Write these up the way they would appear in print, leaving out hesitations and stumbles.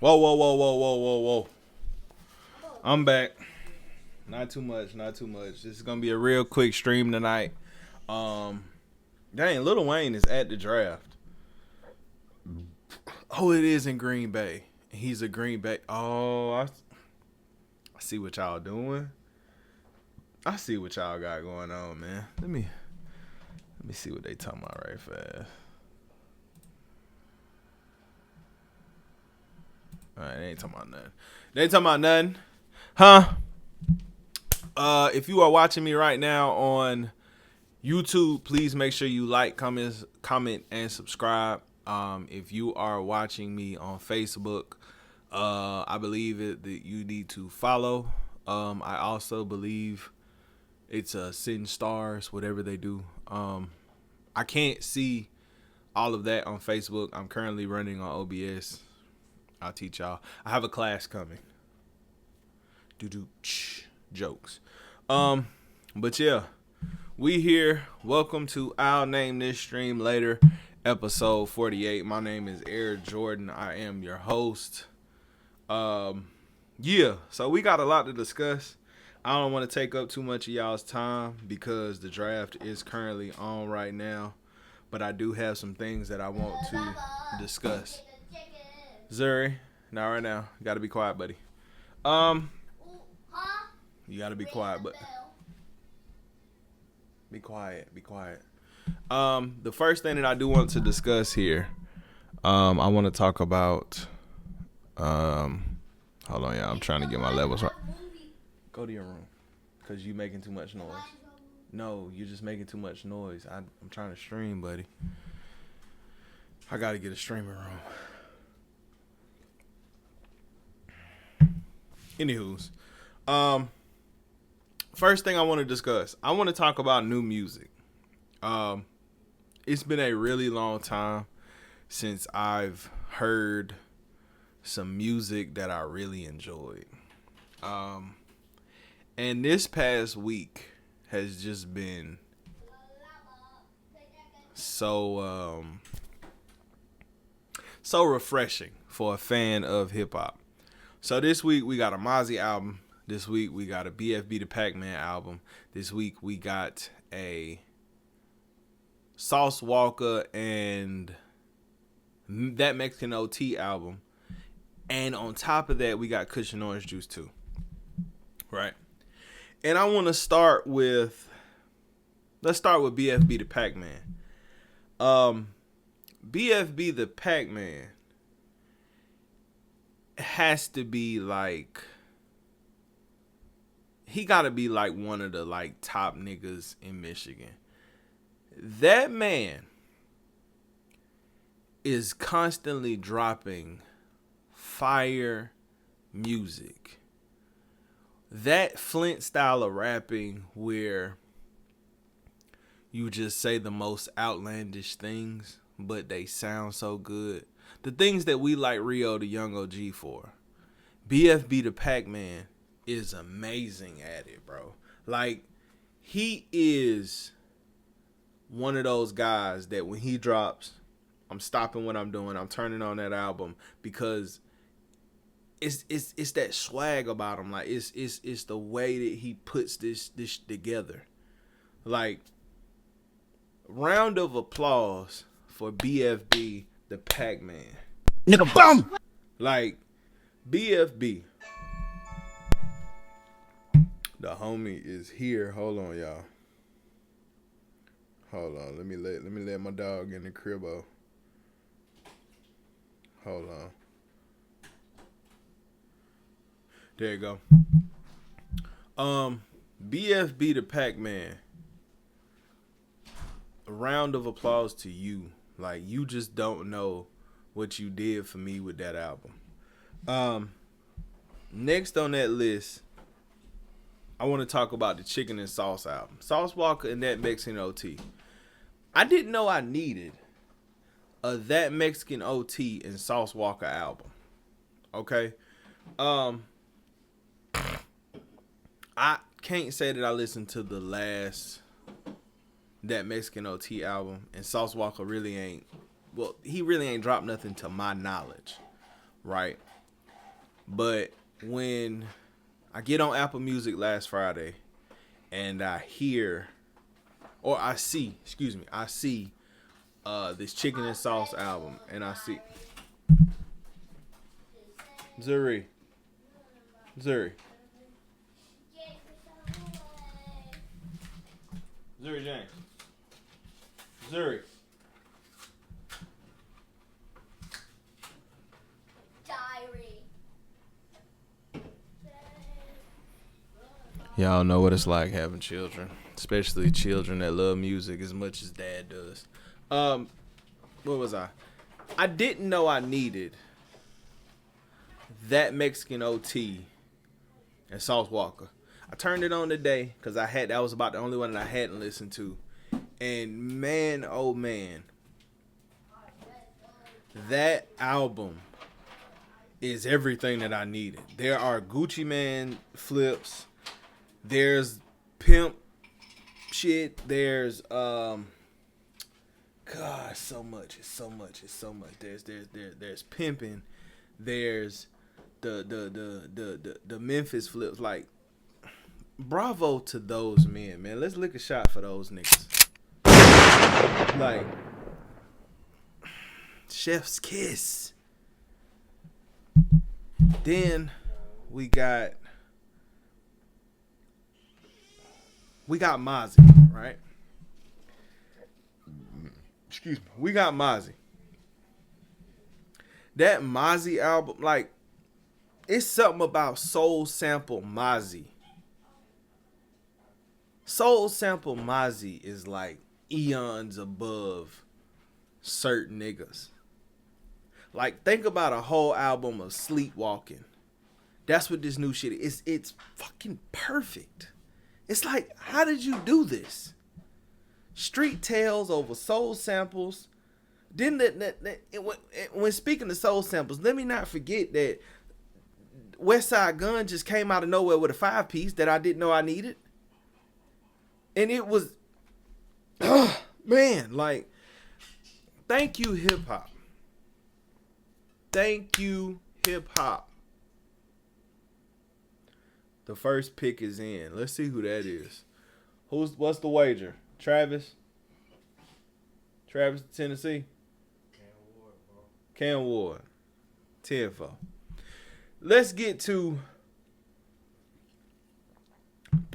Whoa, whoa, whoa, whoa, whoa, whoa, whoa. I'm back. Not too much, not too much. This is gonna be a real quick stream tonight. Um, Dang, Lil Wayne is at the draft. Oh, it is in Green Bay. He's a Green Bay. Oh, I see what y'all doing. I see what y'all got going on, man. Let me see what they talking about right fast. All right, they ain't talking about nothing. They ain't talking about nothing, huh? If you are watching me right now on YouTube, please make sure you like, comment, and subscribe. If you are watching me on Facebook, I believe that you need to follow. I also believe it's send stars, whatever they do. I can't see all of that on Facebook. I'm currently running on OBS. I'll teach y'all. I have a class coming. Jokes. But yeah, we here. Welcome to I'll Name This Stream Later, episode 48. My name is Heir Jordan. I am your host. Yeah, so we got a lot to discuss. I don't want to take up too much of y'all's time because the draft is currently on right now. But I do have some things that I want to discuss. Zuri, not right now. You gotta be quiet, buddy. You gotta be quiet, but be quiet. Be quiet. The first thing that I do want to discuss here, I want to talk about. Hold on, y'all. I'm trying to get my levels right. Go to your room, cause you making too much noise. No, you're just making too much noise. I'm trying to stream, buddy. I gotta get a streaming room. Anywho's, first thing I want to discuss. I want to talk about new music. It's been a really long time since I've heard some music that I really enjoyed. And this past week has just been so refreshing for a fan of hip hop. So this week we got a Mozzy album. This week we got a BFB the Pac-Man album. This week we got a Sauce Walka and That Mexican OT album. And on top of that, we got Kush and Orange Juice too. Right? And I want to start with, let's start with BFB the Pac-Man. BFB the Pac-Man has to be like, he got to be like one of the like top niggas in Michigan. That man is constantly dropping fire music. That Flint style of rapping where you just say the most outlandish things, but they sound so good. The things that we like Rio the Young OG for. BFB the Pac-Man is amazing at it, bro. Like, he is one of those guys that when he drops, I'm stopping what I'm doing. I'm turning on that album because it's that swag about him. Like, it's the way that he puts this together. Like, round of applause for BFB the Pac-Man. Nigga, boom! Like, BFB. The homie is here. Hold on, y'all. Hold on. Let me let my dog in the cribbo. Hold on. There you go. BFB the Pac-Man. A round of applause to you. Like, you just don't know what you did for me with that album. Next on that list, I want to talk about the Chicken and Sauce album. Sauce Walka and That Mexican OT. I didn't know I needed a That Mexican OT and Sauce Walka album. Okay? I can't say that I listened to the last That Mexican OT album, and Sauce Walka really ain't, well, he really ain't dropped nothing to my knowledge, right? But when I get on Apple Music last Friday and I hear, or I see this Chicken and Sauce album, and I see Zuri Zuri James Zuri. Y'all know what it's like having children, especially children that love music as much as dad does. What was I? I didn't know I needed that Mexican OT and Sauce Walker. I turned it on today because that was about the only one that I hadn't listened to. And man, oh man, that album is everything that I needed. There are Gucci Man flips. There's pimp shit. There's God, so much. It's so much. There's pimping. There's the Memphis flips. Like, bravo to those men, man. Let's lick a shot for those niggas. Like, chef's kiss. Then we got Mozzy, right? Excuse me. We got Mozzy. That Mozzy album, like, it's something about Soul Sample Mozzy. Soul Sample Mozzy is like eons above certain niggas. Like, think about a whole album of Sleepwalking. That's what this new shit is. It's fucking perfect. It's like, how did you do this? Street Tales over soul samples. Then when speaking of soul samples, let me not forget that Westside Gunn just came out of nowhere with a 5-piece that I didn't know I needed. And it was, man, like, thank you, hip hop. Thank you, hip hop. The first pick is in. Let's see who that is. What's the wager? Travis, Tennessee. Cam Ward. 10-4. Let's get to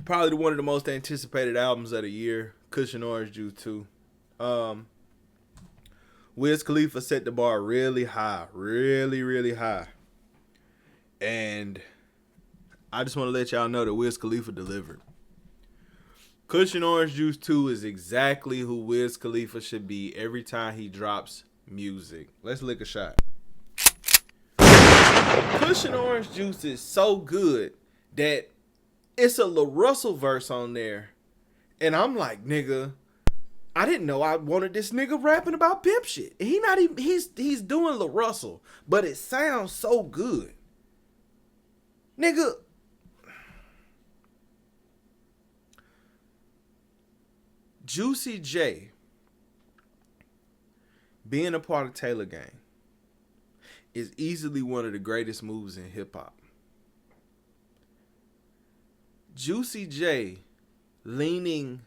probably one of the most anticipated albums of the year, Kush and Orange Juice 2. Wiz Khalifa set the bar really high. Really, really high. And I just want to let y'all know that Wiz Khalifa delivered. Kush and Orange Juice 2 is exactly who Wiz Khalifa should be every time he drops music. Let's lick a shot. Kush and Orange Juice is so good that it's a Lil Russell verse on there. And I'm like, nigga, I didn't know I wanted this nigga rapping about pimp shit. He's doing Lil Russell, but it sounds so good. Nigga, Juicy J being a part of Taylor Gang is easily one of the greatest moves in hip hop. Juicy J leaning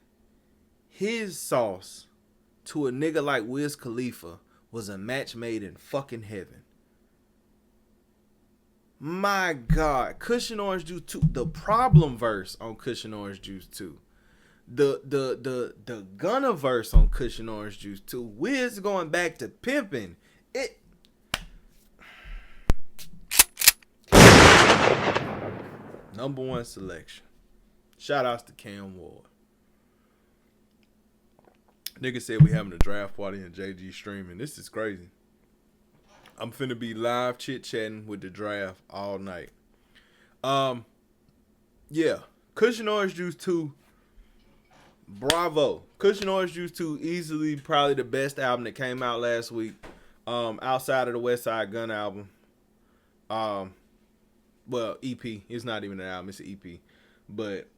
his sauce to a nigga like Wiz Khalifa was a match made in fucking heaven. My God, Kush and Orange Juice 2, the problem verse on Kush and Orange Juice 2. The Gunner verse on Kush and Orange Juice 2. Wiz going back to pimping. It number one selection. Shout outs to Cam Ward. Nigga said we having a draft party and JG streaming. This is crazy. I'm finna be live chit-chatting with the draft all night. Yeah. Kush and Orange Juice 2. Bravo. Kush and Orange Juice 2 easily probably the best album that came out last week. Outside of the Westside Gunn album. Well, EP. It's not even an album, it's an EP. But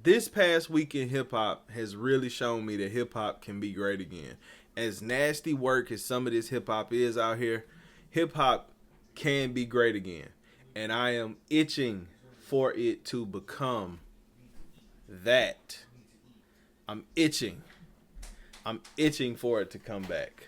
this past week in hip hop has really shown me that hip hop can be great again. As nasty work as some of this hip hop is out here, hip hop can be great again. And I am itching for it to become that. I'm itching. I'm itching for it to come back.